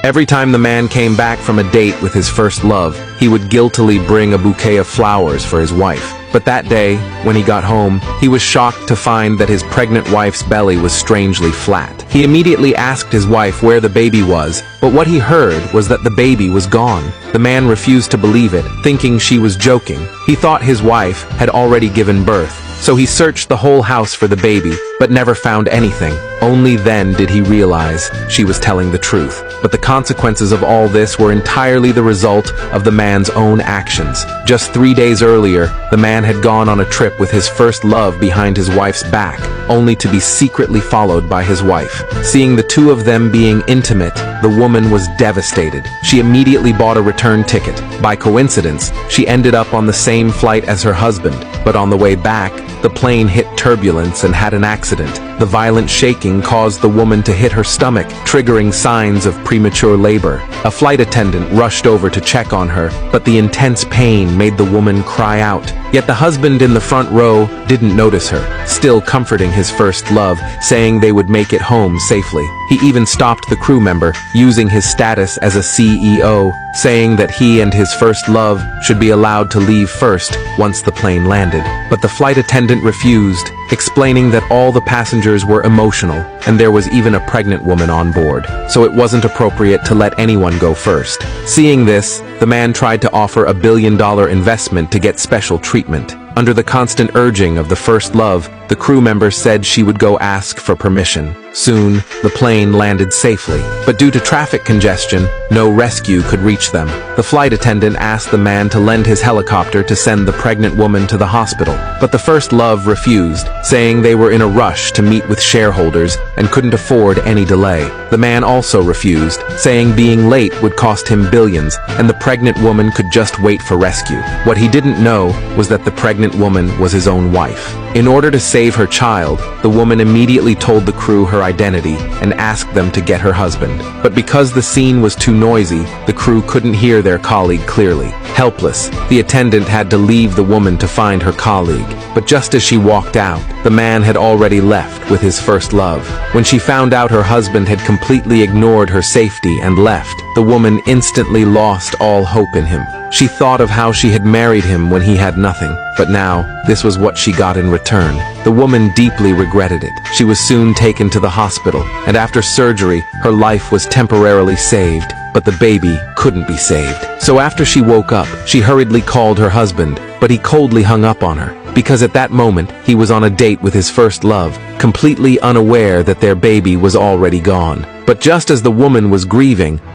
Every time the man came back from a date with his first love, he would guiltily bring a bouquet of flowers for his wife. But that day, when he got home, he was shocked to find that his pregnant wife's belly was strangely flat. He immediately asked his wife where the baby was, but what he heard was that the baby was gone. The man refused to believe it, thinking she was joking. He thought his wife had already given birth, so he searched the whole house for the baby, but never found anything. Only then did he realize she was telling the truth. But the consequences of all this were entirely the result of the man's own actions. Just 3 days earlier, the man had gone on a trip with his first love behind his wife's back, only to be secretly followed by his wife. Seeing the two of them being intimate, the woman was devastated. She immediately bought a return ticket. By coincidence, she ended up on the same flight as her husband, but on the way back, the plane hit turbulence and had an accident. The violent shaking caused the woman to hit her stomach, triggering signs of premature labor. A flight attendant rushed over to check on her, but the intense pain made the woman cry out. Yet the husband in the front row didn't notice her, still comforting his first love, saying they would make it home safely. He even stopped the crew member, using his status as a CEO, saying that he and his first love should be allowed to leave first once the plane landed. But the flight attendant refused, explaining that all the passengers were emotional, and there was even a pregnant woman on board, so it wasn't appropriate to let anyone go first. Seeing this, the man tried to offer $1 billion investment to get special treatment. Under the constant urging of the first love, the crew member said she would go ask for permission. Soon, the plane landed safely, but due to traffic congestion, no rescue could reach them. The flight attendant asked the man to lend his helicopter to send the pregnant woman to the hospital, but the first love refused, saying they were in a rush to meet with shareholders and couldn't afford any delay. The man also refused, saying being late would cost him billions, and the pregnant woman could just wait for rescue. What he didn't know was that the pregnant woman was his own wife. In order to save her child, the woman immediately told the crew her identity and asked them to get her husband. But because the scene was too noisy, the crew couldn't hear their colleague clearly. Helpless, the attendant had to leave the woman to find her colleague. But just as she walked out, the man had already left with his first love. When she found out her husband had completely ignored her safety and left, the woman instantly lost all hope in him. She thought of how she had married him when he had nothing, but now, this was what she got in return. The woman deeply regretted it. She was soon taken to the hospital, and after surgery, her life was temporarily saved, but the baby couldn't be saved. So after she woke up, she hurriedly called her husband, but he coldly hung up on her, because at that moment, he was on a date with his first love, completely unaware that their baby was already gone. But just as the woman was grieving,